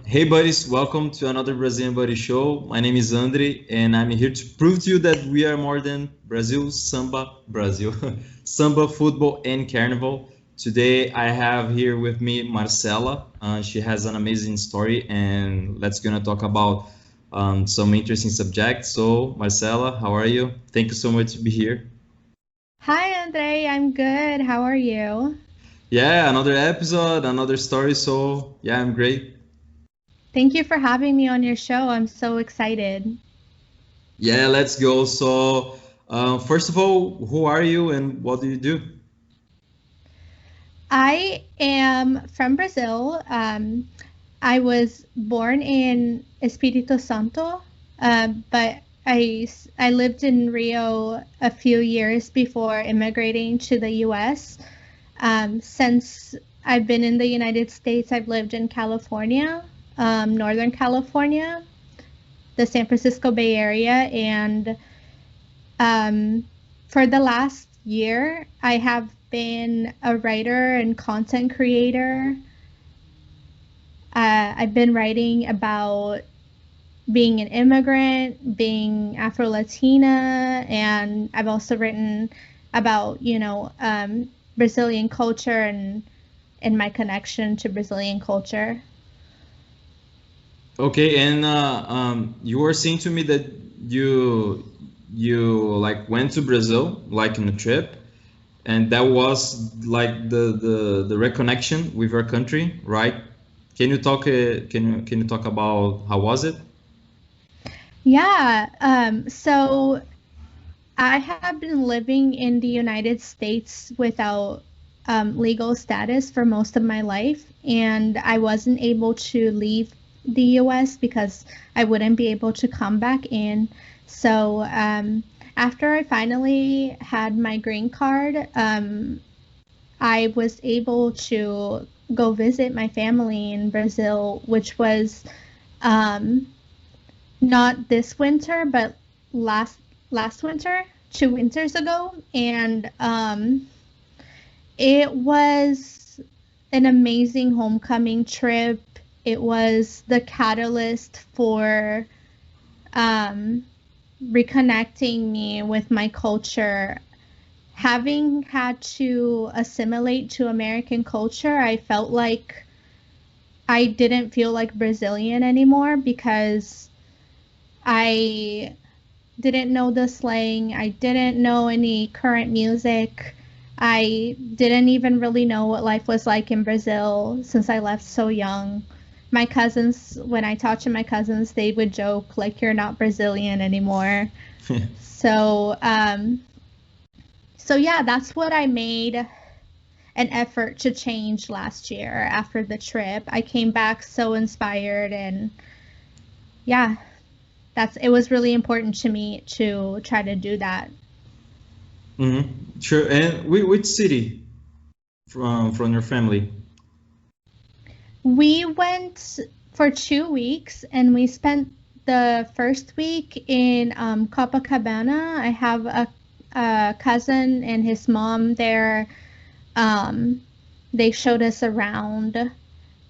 Hey buddies, welcome to another Brazilian Buddy Show. My name is Andrey, and I'm here to prove to you that we are more than Brazil, Samba, football, and carnival. Today I have here with me Marcela. She has an amazing story, and let's gonna talk about some interesting subjects. So Marcela, how are you? Thank you so much to be here. Hi, Andre. I'm good. How are you? Yeah, another episode, another story. So yeah, I'm great. Thank you for having me on your show. I'm so excited. Yeah, let's go. So, first of all, who are you and what do you do? I am from Brazil. I was born in Espírito Santo, but I lived in Rio a few years before immigrating to the US. Since I've been in the United States, I've lived in California, Northern California, the San Francisco Bay Area, and for the last year, I have been a writer and content creator. I've been writing about being an immigrant, being Afro Latina, and I've also written about, Brazilian culture and my connection to Brazilian culture. Okay, and you were saying to me that you like went to Brazil like in a trip, and that was like the reconnection with your country, right? Can you talk about how was it? Yeah. So I have been living in the United States without legal status for most of my life, and I wasn't able to leave the US because I wouldn't be able to come back in. So after I finally had my green card, I was able to go visit my family in Brazil, which was um, not this winter, but last last winter, 2 winters ago, and it was an amazing homecoming trip. It was the catalyst for um, reconnecting me with my culture. Having had to assimilate to American culture, I felt like I didn't feel like Brazilian anymore because I didn't know the slang. I didn't know any current music. I didn't even really know what life was like in Brazil since I left so young. My cousins, when I talked to my cousins, they would joke like you're not Brazilian anymore. So, so yeah, that's what I made an effort to change last year after the trip. I came back so inspired and yeah, that's it was really important to me to try to do that. Sure. And which city from your family? We went for 2 weeks and we spent the first week in Copacabana. I have a cousin and his mom there. Um, they showed us around.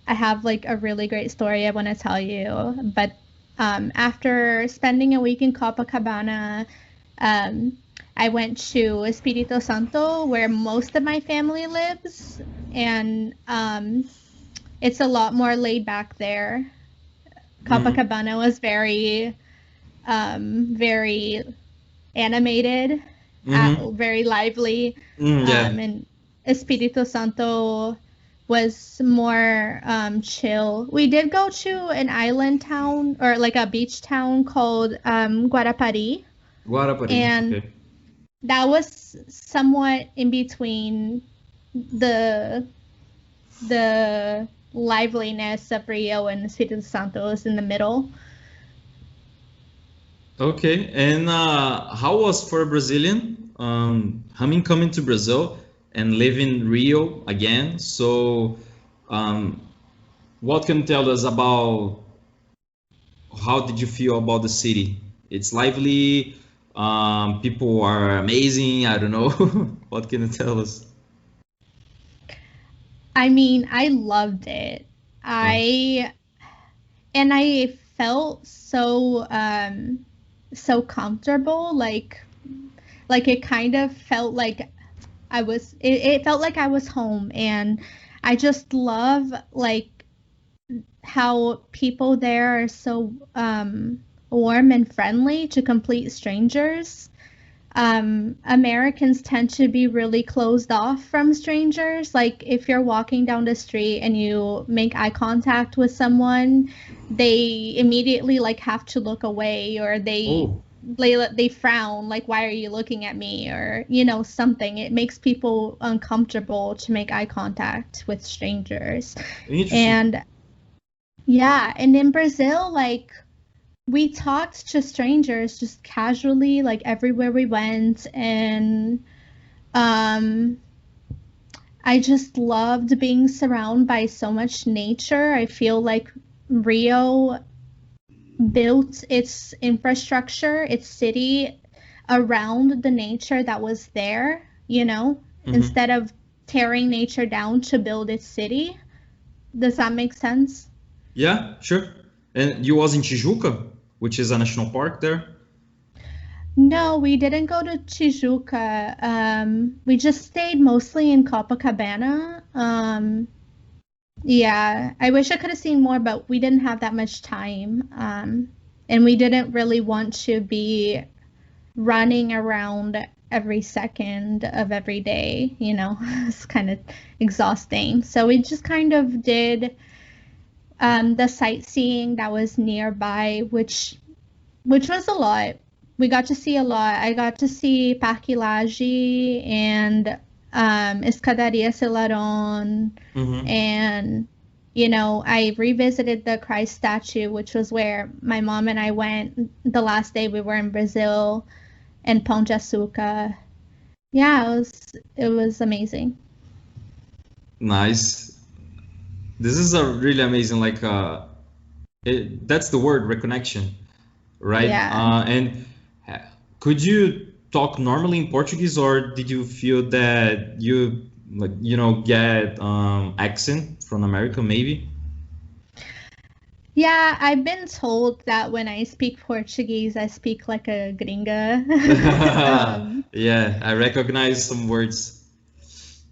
I have like a really great story I want to tell you. But after spending a week in Copacabana, um, I went to Espírito Santo, where most of my family lives, and it's a lot more laid back there. Mm-hmm. Copacabana was very animated, Mm-hmm. very lively, Yeah. and Espírito Santo was more chill. We did go to an island town or like a beach town called Guarapari, Guarapari. and Okay. that was somewhat in between the the liveliness of Rio and Espírito Santo is in the middle. Okay. And how was for a Brazilian coming to Brazil and live in Rio again? So, um, what can you tell us about how did you feel about the city? It's lively. People are amazing. I don't know. What can you tell us? I mean, I loved it. Uh, I and I felt so so comfortable, like it kind of felt like it felt like I was home. And I just love like how people there are so warm and friendly to complete strangers. Americans tend to be really closed off from strangers. Like if you're walking down the street and you make eye contact with someone, they immediately like have to look away, or Oh, they frown, like, why are you looking at me, or something. It makes people uncomfortable to make eye contact with strangers. interesting. And yeah, and in Brazil, like, we talked to strangers just casually, like everywhere we went. And um I just loved being surrounded by so much nature. I feel like Rio built its infrastructure, its city, around the nature that was there, Hmm. instead of tearing nature down to build its city. Does that make sense? Yeah, sure. And you was in Tijuca, which is a national park there? No, we didn't go to Tijuca. We just stayed mostly in Copacabana. Yeah, I wish I could have seen more, but we didn't have that much time. And we didn't really want to be running around every second of every day, It's kind of exhausting. So we just kind of did the sightseeing that was nearby, which was a lot. We got to see a lot. I got to see Parque Lage and Escadaria Celarón, Hmm. and I revisited the Christ statue, which was where my mom and I went the last day we were in Brazil, and Pão de Açúcar. Yeah, it was amazing. Nice. This is a really amazing, like, that's the word, reconnection, right? Yeah. And uh, could you talk normally in Portuguese, or did you feel that you, like, get accent from America, maybe? Yeah, I've been told that when I speak Portuguese, I speak like a gringa. um, Yeah, I recognize some words.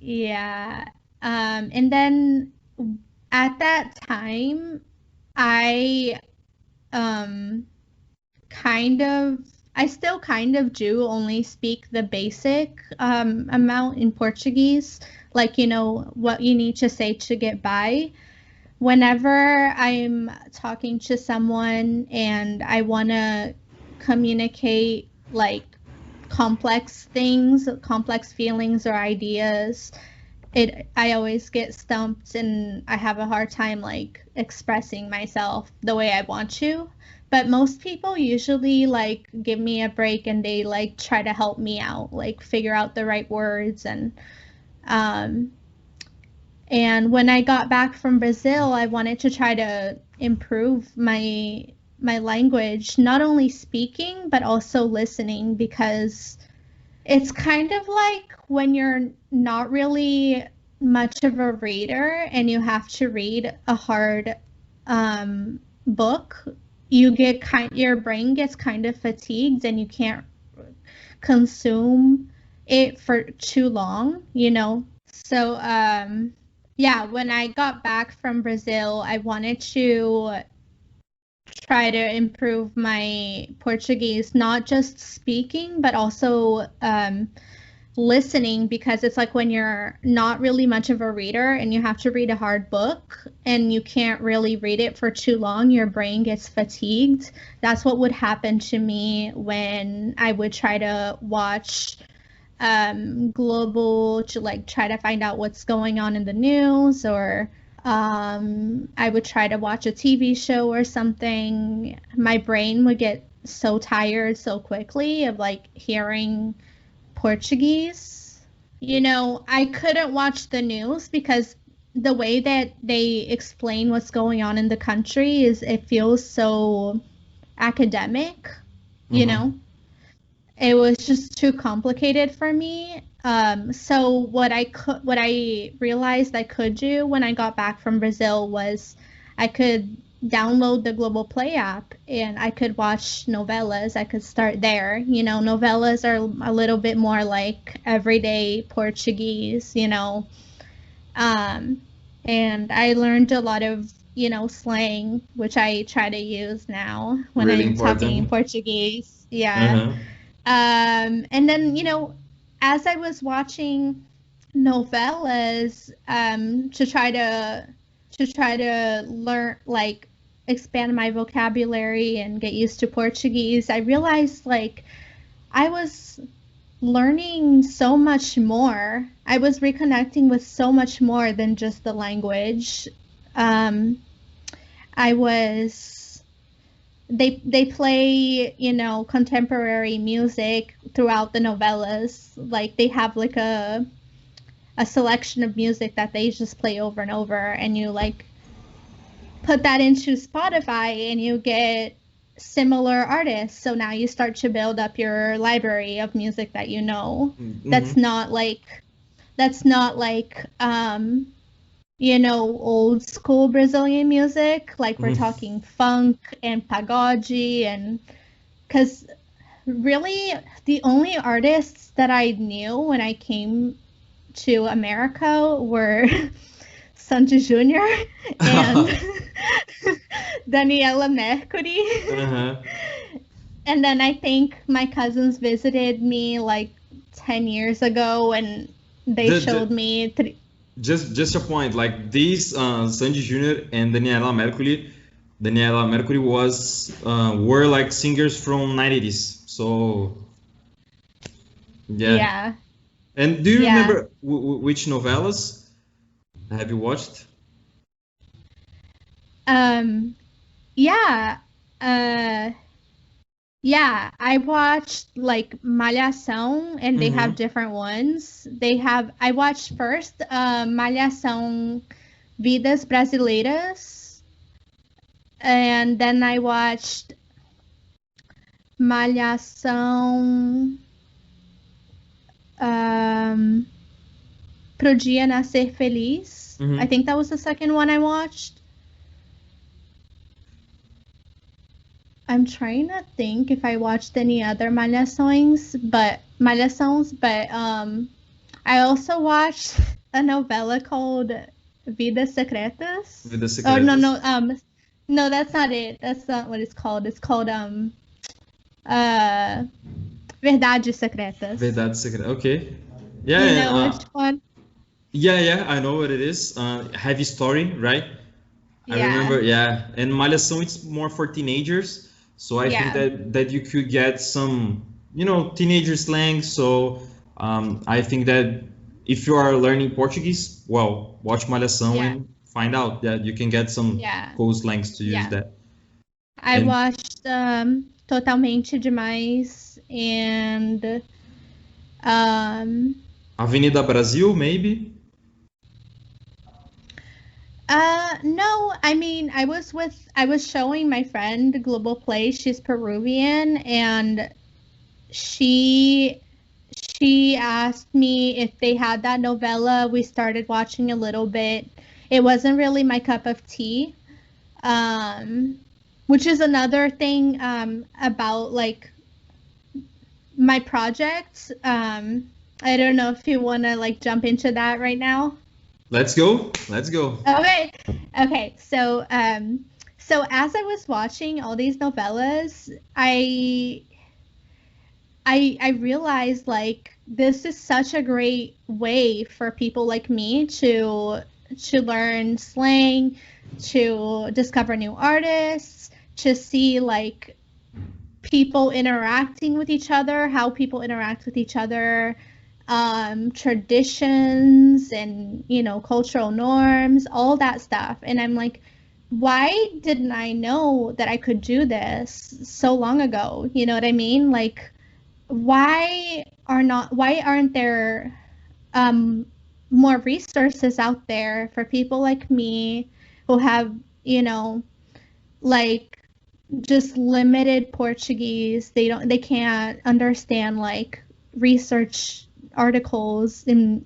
yeah. And then at that time, I um kind of I still kind of do only speak the basic amount in Portuguese, like what you need to say to get by. Whenever I'm talking to someone and I want to communicate like complex things, complex feelings or ideas, I always get stumped and I have a hard time like expressing myself the way I want to. But most people usually like give me a break and they like try to help me out, like figure out the right words. Um and when I got back from Brazil, I wanted to try to improve my language, not only speaking but also listening, because it's kind of like when you're not really much of a reader and you have to read a hard book, your brain gets kind of fatigued and you can't consume it for too long. So yeah, when I got back from Brazil, I wanted to try to improve my Portuguese, not just speaking, but also listening, because it's like when you're not really much of a reader and you have to read a hard book and you can't really read it for too long, your brain gets fatigued. That's what would happen to me when I would try to watch global, to like try to find out what's going on in the news, or I would try to watch a TV show or something. My brain would get so tired so quickly of like hearing Portuguese. I couldn't watch the news because the way that they explain what's going on in the country is it feels so academic, you Hmm. know? It was just too complicated for me. So what I realized I could do when I got back from Brazil was I could download the Global Play app and I could watch novellas. I could start there. Novellas are a little bit more like everyday Portuguese, and I learned a lot of, slang, which I try to use now when Really I'm talking important. Portuguese. Yeah. Uh-huh. And then, as I was watching novellas, to try to learn, like, expand my vocabulary and get used to Portuguese, I realized, like, I was learning so much more. I was reconnecting with so much more than just the language. I was they play, contemporary music throughout the novellas. Like, they have like a selection of music that they just play over and over, and you like put that into Spotify and you get similar artists. So now you start to build up your library of music that you know. That's Mm-hmm. not like old school Brazilian music. Like, we're Mm-hmm. talking funk and pagode, and because really the only artists that I knew when I came to America were Sandy Jr. and Daniela Mercury. Uh-huh. And then I think my cousins visited me like 10 years ago, and they The, showed the, me three. just a point, like these Sandy Jr. and Daniela Mercury was were like singers from 90s. So yeah. Yeah, And do you yeah. remember which novellas have you watched? Um, yeah. Uh, yeah, I watched like Malhação, and they have Mm-hmm. different ones. I watched first Malhação Vidas Brasileiras, and then I watched Malhação um, Pro Dia Nascer Feliz. I Mm-hmm. think that was the second one I watched. I'm trying to think if I watched any other Malhações, but I also watched a novella called Vidas Secretas. With the Oh, no, Secretas. no, no, that's not it. That's not what it's called. It's called uh Verdades Secretas. Verdades Secretas. Okay. Yeah, You and, know which one? yeah, I know what it is. Heavy story, right? I Yeah, remember, yeah. And Malhação, it's more for teenagers, so I think yeah, that you could get some, teenager slang. So I think that if you are learning Portuguese, well, watch Malhação yeah, and find out that you can get some yeah, cool slangs to use yeah. that. I And watched Totalmente demais and um Avenida Brasil, maybe? no, I mean, I was showing my friend Global Play. She's Peruvian, and she she asked me if they had that novella. We started watching a little bit. It wasn't really my cup of tea. Um which is another thing about like my project. I don't know if you want to like jump into that right now. Let's go. Let's go. Okay. Okay. So as I was watching all these novellas, I realized, like, this is such a great way for people like me to learn slang, to discover new artists, to see like people interacting with each other, how people interact with each other, traditions and, cultural norms, all that stuff. And I'm like, why didn't I know that I could do this so long ago? You know what I mean? Like, why aren't there um, more resources out there for people like me who have, like, just limited Portuguese. They can't understand like research articles, and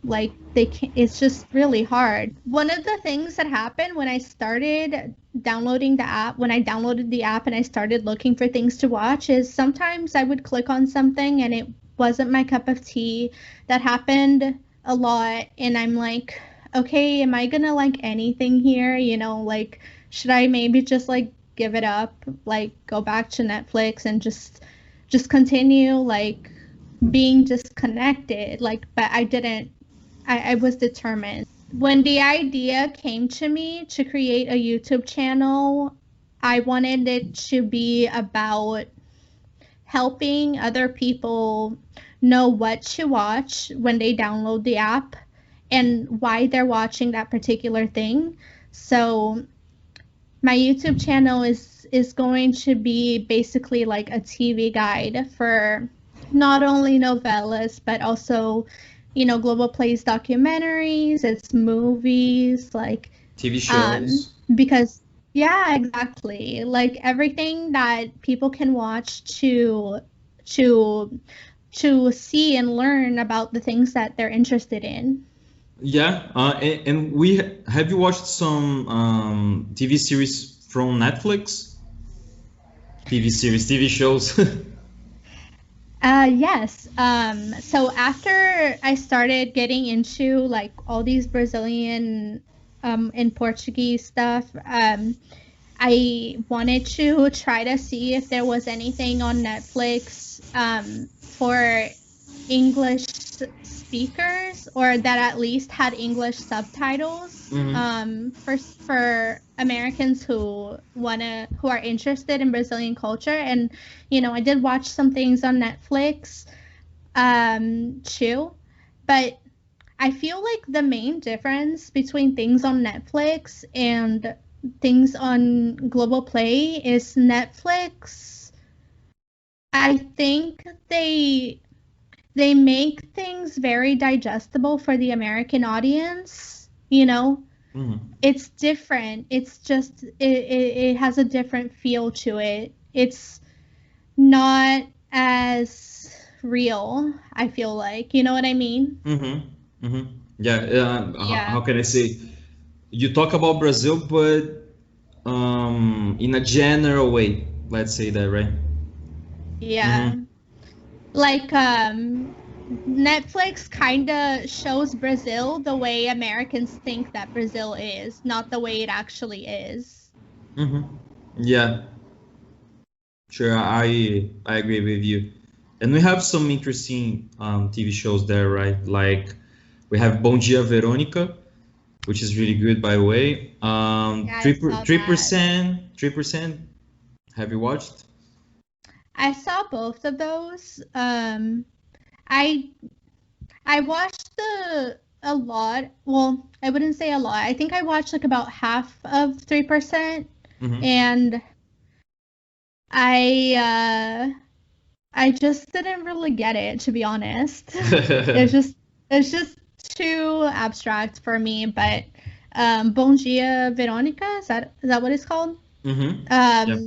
like they can, it's just really hard. One of the things that happened when I started downloading the app, when I downloaded the app and I started looking for things to watch, is sometimes I would click on something and it wasn't my cup of tea. That happened a lot, and I'm like, okay, am I gonna like anything here? You know, like, should I maybe just like give it up, like go back to Netflix and just continue like being disconnected? Like, but I didn't. I was determined. When the idea came to me to create a YouTube channel, I wanted it to be about helping other people know what to watch when they download the app and why they're watching that particular thing. So my YouTube channel is going to be basically like a TV guide for not only novellas but also, you know, Global Plays documentaries, it's movies, like TV shows. because yeah, exactly. Like everything that people can watch to see and learn about the things that they're interested in. Yeah, and we have you watched some TV series from Netflix? TV series, TV shows. Yes. So after I started getting into like all these Brazilian and Portuguese stuff, I wanted to try to see if there was anything on Netflix for English speakers, or that at least had English subtitles for Americans who are interested in Brazilian culture. And you know, I did watch some things on Netflix too, but I feel like the main difference between things on Netflix and things on Global Play is Netflix. I think they make things very digestible for the American audience, you know. It's different. It's just it has a different feel to it. It's not as real, I feel like. You know what I mean? Yeah, Yeah. how can I say? You talk about Brazil, but in a general way, let's say that, right? Yeah. Like Netflix kind of shows Brazil the way Americans think that Brazil is, not the way it actually is. Yeah, sure, I agree with you. And we have some interesting TV shows there, right? Like we have Bom Dia Verônica, which is really good, by the way. Yeah, I saw 3%, 3%. Have you watched? I saw both of those. I watched a lot. Well, I wouldn't say a lot. I think I watched like about half of 3%, and I just didn't really get it, to be honest. It's just too abstract for me. But Bom Dia Verônica, is that what it's called? Yep.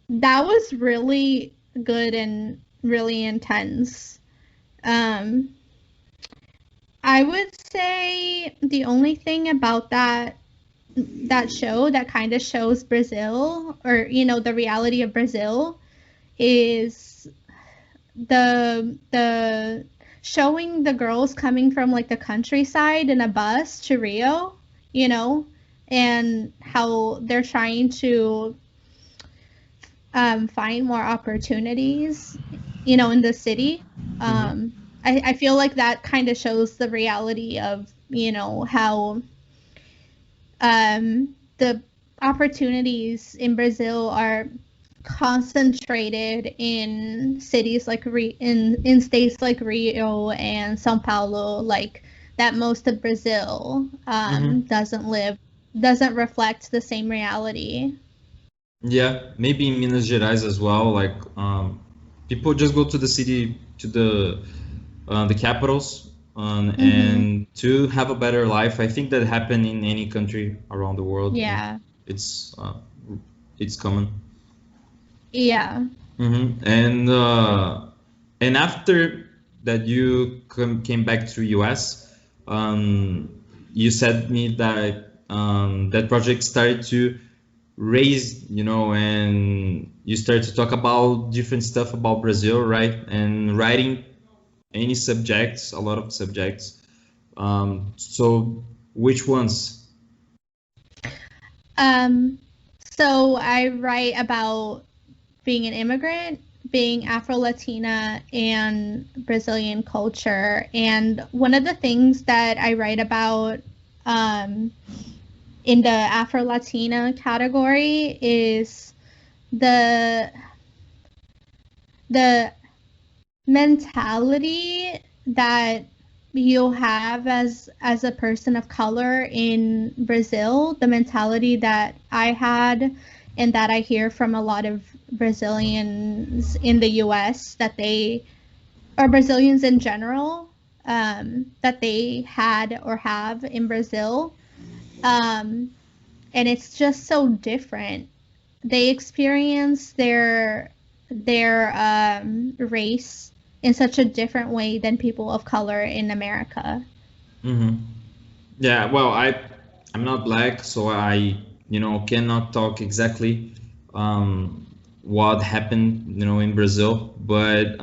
That was really good and really intense. I would say the only thing about that show that kind of shows Brazil, or you know, the reality of Brazil, is the showing the girls coming from like the countryside in a bus to Rio, you know, and how they're trying to find more opportunities, you know, in the city. I feel like that kind of shows the reality of, you know, how the opportunities in Brazil are concentrated in cities like in states like Rio and São Paulo, like that most of Brazil doesn't reflect the same reality. Yeah, maybe in Minas Gerais as well. Like people just go to the city, to the capitals, and to have a better life. I think that happen in any country around the world. Yeah. It's common. Yeah. And after that you came back to US, you said me that that project started to raised, and you start to talk about different stuff about Brazil, right? And writing any subjects, a lot of subjects. So which ones? So I write about being an immigrant, being Afro-Latina, and Brazilian culture. And one of the things that I write about in the Afro-Latina category is the mentality that you have as a person of color in Brazil, the mentality that I had and that I hear from a lot of Brazilians in the US, that they, or Brazilians in general, that they had or have in Brazil. And it's just so different. They experience their race in such a different way than people of color in America. Yeah, well, I'm not black, so I cannot talk exactly what happened in Brazil. But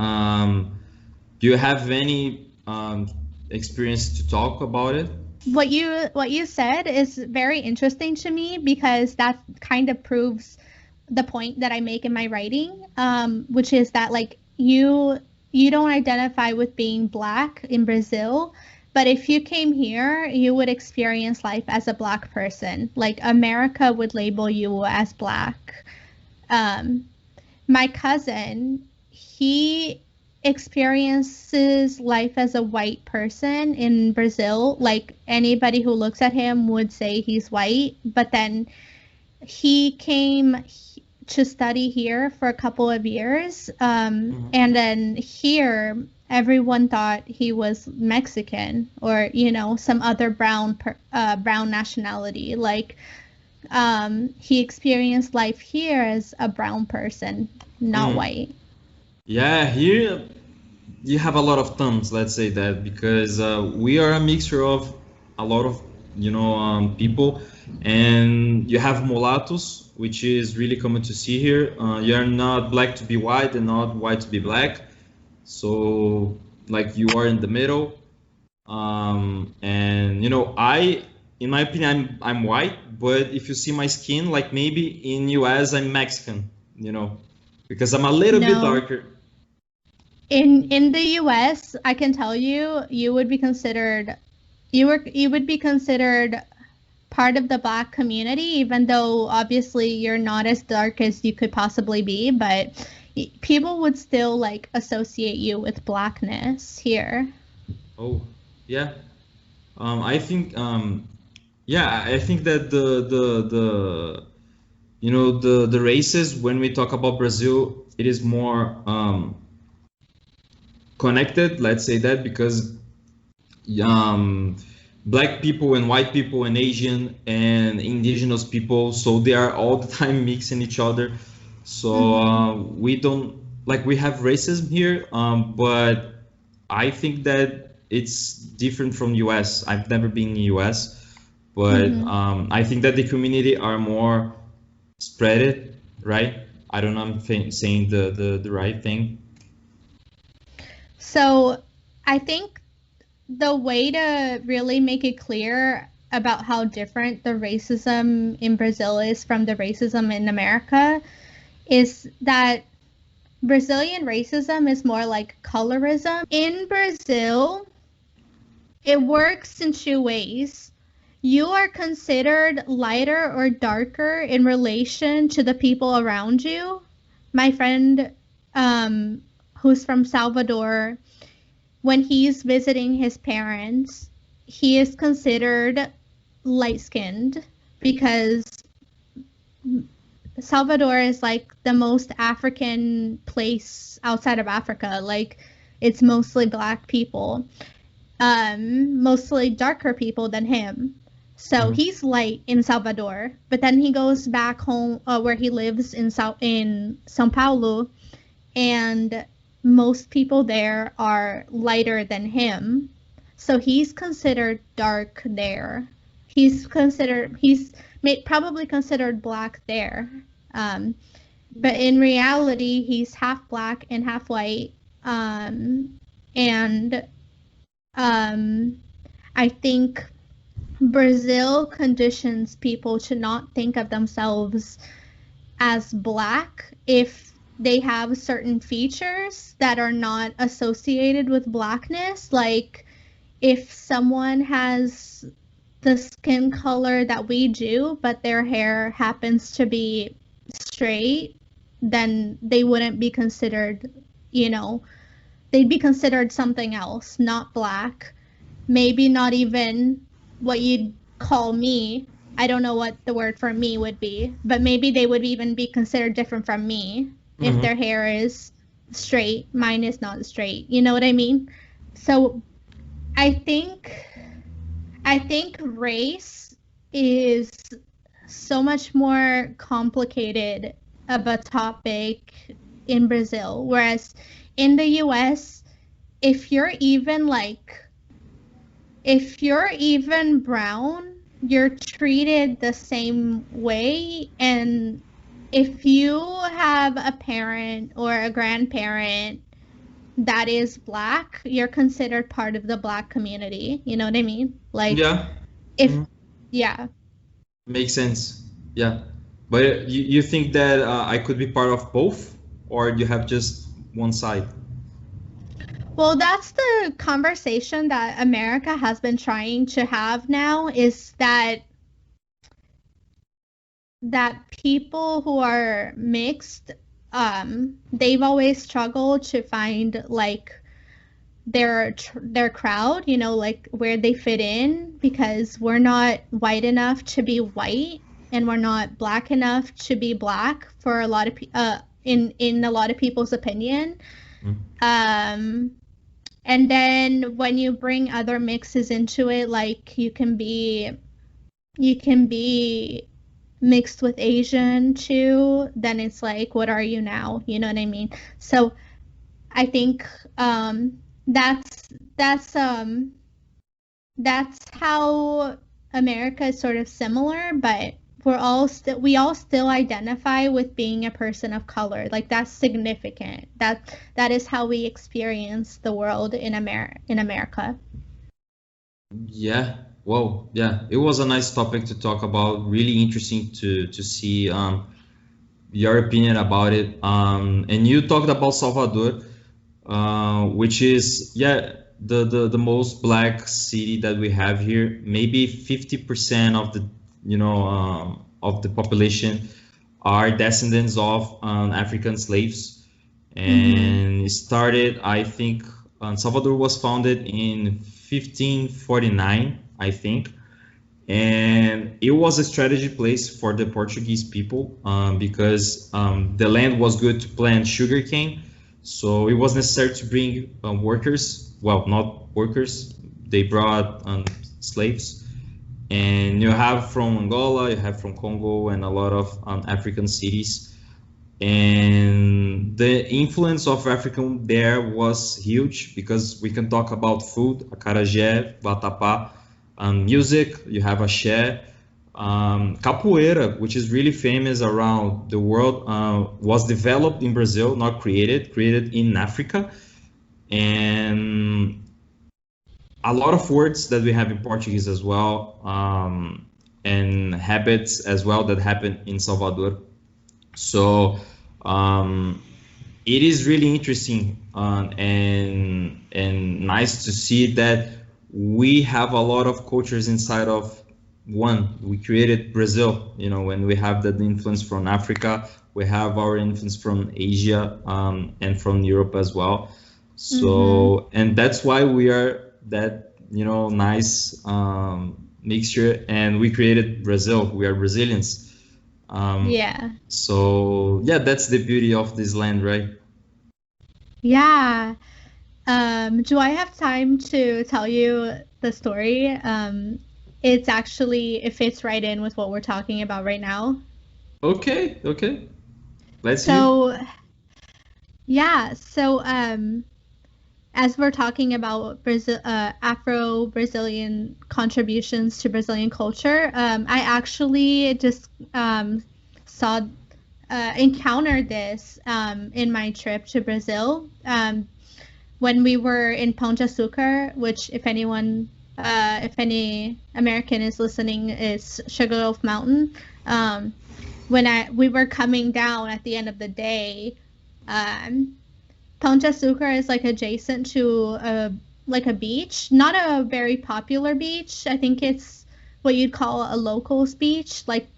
do you have any experience to talk about it? What you said is very interesting to me, because that kind of proves the point that I make in my writing, which is that like you don't identify with being black in Brazil, but if you came here, you would experience life as a black person. Like America would label you as black. My cousin, he experiences life as a white person in Brazil. Like anybody who looks at him would say he's white, but then he came to study here for a couple of years, and then here everyone thought he was Mexican or some other brown nationality. Like he experienced life here as a brown person, not white. Yeah, here you have a lot of thumbs, let's say that, because we are a mixture of a lot of people, and you have mulattoes, which is really common to see here. You're not black to be white and not white to be black, so like you are in the middle. And in my opinion, I'm white, but if you see my skin, like maybe in US I'm Mexican, because I'm a little bit darker. In the US, I can tell you would be considered part of the black community, even though obviously you're not as dark as you could possibly be, but people would still like associate you with blackness here. Oh, yeah. I think I think that the races, when we talk about Brazil, it is more connected, let's say that, because black people and white people and Asian and indigenous people, so they are all the time mixing each other. So we don't, like, we have racism here, but I think that it's different from US. I've never been in the US, but I think that the community are more spread, right? I don't know if I'm saying the right thing. So I think the way to really make it clear about how different the racism in Brazil is from the racism in America is that Brazilian racism is more like colorism. In Brazil, it works in two ways. You are considered lighter or darker in relation to the people around you. My friend, who's from Salvador, when he's visiting his parents, he is considered light-skinned because Salvador is like the most African place outside of Africa. Like it's mostly black people, mostly darker people than him. So he's light in Salvador, but then he goes back home where he lives in São Paulo, and most people there are lighter than him. So he's considered dark there. he's probably considered black there. But in reality, he's half black and half white. And I think Brazil conditions people to not think of themselves as black if they have certain features that are not associated with blackness. Like if someone has the skin color that we do, but their hair happens to be straight, then they wouldn't be considered, they'd be considered something else, not black. Maybe not even what you'd call me. I don't know what the word for me would be, but maybe they would even be considered different from me if their hair is straight. Mine is not straight. You know what I mean? So I think race is so much more complicated of a topic in Brazil, whereas in the US, if you're even brown, you're treated the same way. And if you have a parent or a grandparent that is black, you're considered part of the black community. You know what I mean? Like, yeah. Makes sense. Yeah. But you think that I could be part of both, or you have just one side? Well, that's the conversation that America has been trying to have now, is that people who are mixed, they've always struggled to find like their crowd, like where they fit in, because we're not white enough to be white and we're not black enough to be black for a lot of in a lot of people's opinion. And then when you bring other mixes into it, like you can be mixed with Asian too, then it's like, what are you now? You know what I mean? So I think that's how America is sort of similar, but we all still identify with being a person of color. Like that's significant. That is how we experience the world in America. Yeah. Well, yeah, it was a nice topic to talk about. Really interesting to see your opinion about it. And you talked about Salvador, which is the most black city that we have here. Maybe 50% of the of the population are descendants of African slaves, and it started, I think, Salvador was founded in 1549, I think, and it was a strategy place for the Portuguese people because the land was good to plant sugarcane, so it was necessary to bring workers. Well, not workers; they brought slaves. And you have from Angola, you have from Congo, and a lot of African cities. And the influence of African there was huge, because we can talk about food, Acarajé, Vatapá, music, you have Axé, capoeira, which is really famous around the world, was developed in Brazil, not created in Africa. And a lot of words that we have in Portuguese as well, and habits as well that happen in Salvador. So it is really interesting and nice to see that we have a lot of cultures inside of one. We created Brazil, when we have that influence from Africa, we have our influence from Asia and from Europe as well. So, and that's why we are that nice mixture, and we created Brazil. We are Brazilians. So yeah, that's the beauty of this land, right? Yeah. Do I have time to tell you the story? It fits right in with what we're talking about right now. Okay. Let's hear. Yeah, so as we're talking about Brazil, Afro-Brazilian contributions to Brazilian culture, I actually just encountered this in my trip to Brazil. When we were in Pão de Açúcar, which if any American is listening, is Sugarloaf Mountain. We were coming down at the end of the day, Pão de Açúcar is like adjacent to a beach, not a very popular beach. I think it's what you'd call a locals beach, like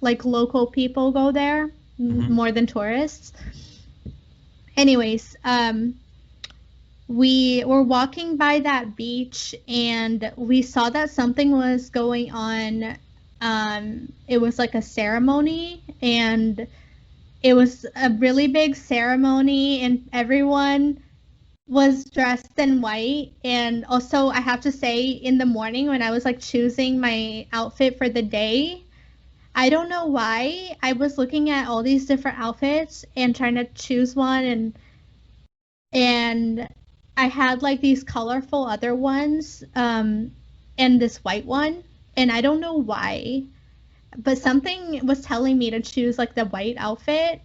local people go there more than tourists. Anyways, we were walking by that beach and we saw that something was going on. It was like a ceremony, and it was a really big ceremony, and everyone was dressed in white. And also, I have to say, in the morning when I was like choosing my outfit for the day, I don't know why I was looking at all these different outfits and trying to choose one, and I had like these colorful other ones, and this white one, and I don't know why, but something was telling me to choose like the white outfit.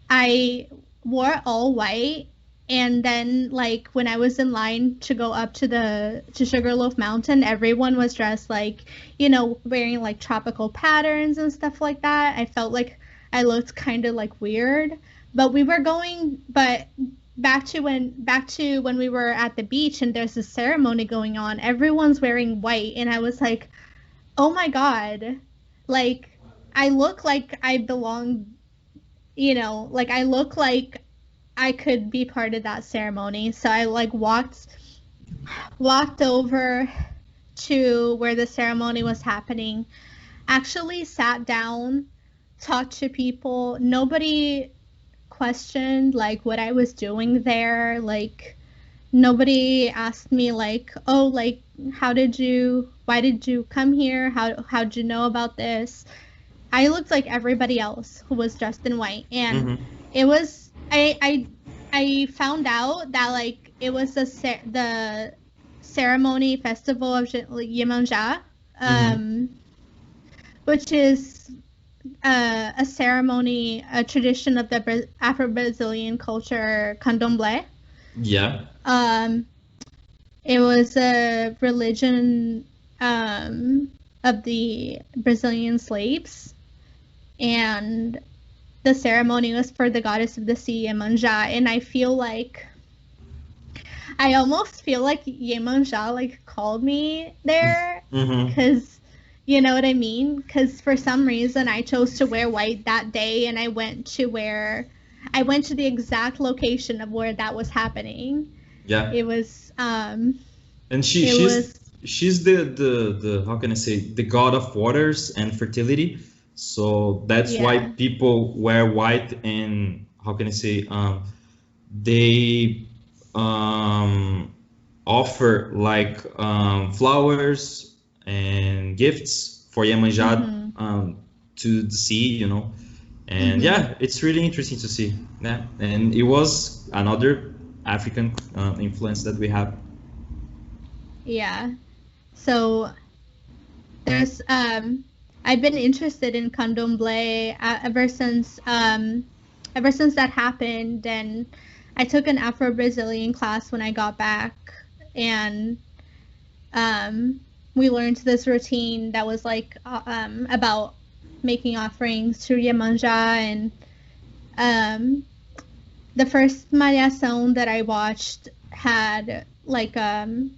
I wore all white, and then like when I was in line to go up to Sugarloaf Mountain, everyone was dressed like, wearing like tropical patterns and stuff like that. I felt like I looked kind of like weird, but back to when we were at the beach and there's a ceremony going on, everyone's wearing white, and I was like, oh my god, like I look like I belong, like I look like I could be part of that ceremony. So I like walked over to where the ceremony was happening, actually sat down, talked to people. Nobody questioned like what I was doing there. Like nobody asked me like, oh, like why did you come here? How'd you know about this? I looked like everybody else who was dressed in white, and it was I found out that like it was the ceremony festival of Iemanjá, which is a ceremony, a tradition of the Afro-Brazilian culture, candomblé. Yeah. It was a religion of the Brazilian slaves, and the ceremony was for the goddess of the sea, Iemanjá. And I almost feel like Iemanjá like called me there, because you know what I mean? Because for some reason I chose to wear white that day, and I went to the exact location of where that was happening. Yeah. It was and she's the how can I say, the god of waters and fertility. So that's why people wear white, and how can I say, they offer like flowers and gifts for Iemanjá to the sea, and it's really interesting to see. Yeah, and it was another African influence that we have. Yeah, so there's I've been interested in candomblé ever since that happened, and I took an Afro-Brazilian class when I got back, and we learned this routine that was like about making offerings to Iemanjá. And the first Malhação that I watched had like a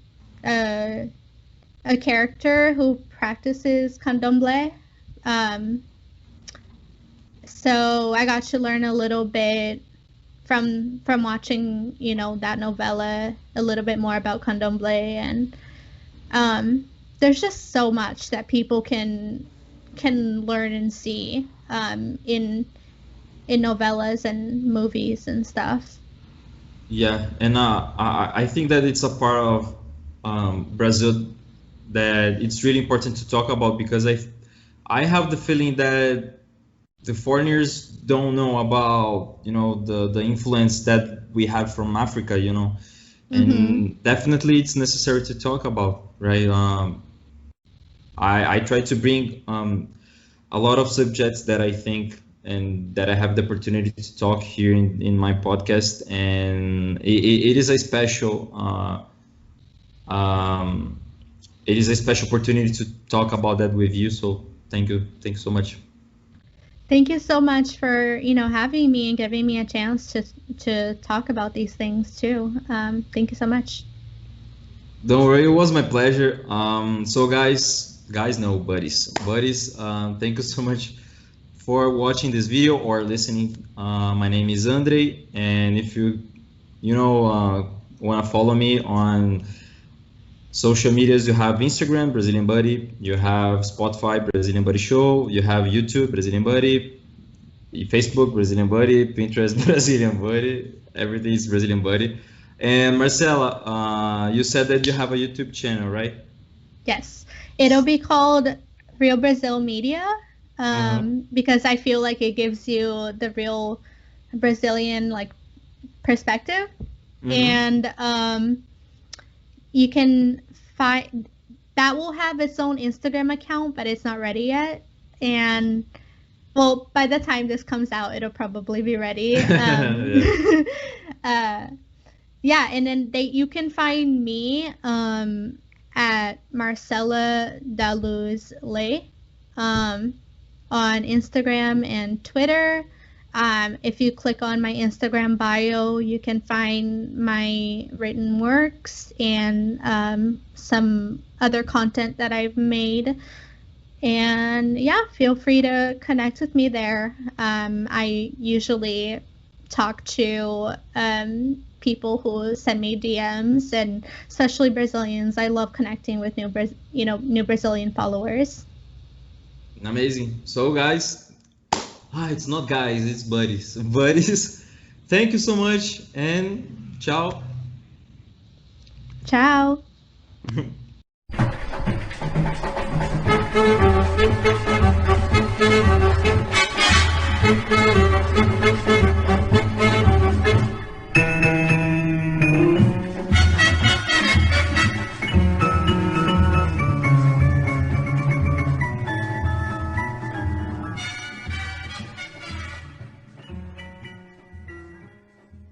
character who practices candomblé. So I got to learn a little bit from watching, that novella, a little bit more about candomblé. And there's just so much that people can learn and see in novellas and movies and stuff. Yeah, and I think that it's a part of Brazil that it's really important to talk about, because I have the feeling that the foreigners don't know about the influence that we have from Africa, and definitely it's necessary to talk about, right? I try to bring a lot of subjects that I think and that I have the opportunity to talk here in my podcast, and it is a special it is a special opportunity to talk about that with you. So thank you so much. Thank you so much for having me and giving me a chance to talk about these things too. Thank you so much. Don't worry, it was my pleasure. So guys, no, buddies, thank you so much for watching this video or listening. My name is Andrey, and if you want to follow me on social medias, you have Instagram, Brazilian Buddy, you have Spotify, Brazilian Buddy Show, you have YouTube, Brazilian Buddy, Facebook, Brazilian Buddy, Pinterest, Brazilian Buddy, everything is Brazilian Buddy. And Marcela, you said that you have a YouTube channel, right? Yes, it'll be called Real Brazil Media, because I feel like it gives you the real Brazilian perspective, and you can find that will have its own Instagram account, but it's not ready yet. And well, by the time this comes out, it'll probably be ready. Yeah, and then you can find me at Marcela da Luz Lei on Instagram and Twitter. If you click on my Instagram bio, you can find my written works and some other content that I've made. And yeah, feel free to connect with me there. I usually talk to people who send me DMs, and especially Brazilians. I love connecting with new Brazilian followers. Amazing. So guys, it's not guys, it's buddies. Buddies, thank you so much, and ciao. Ciao.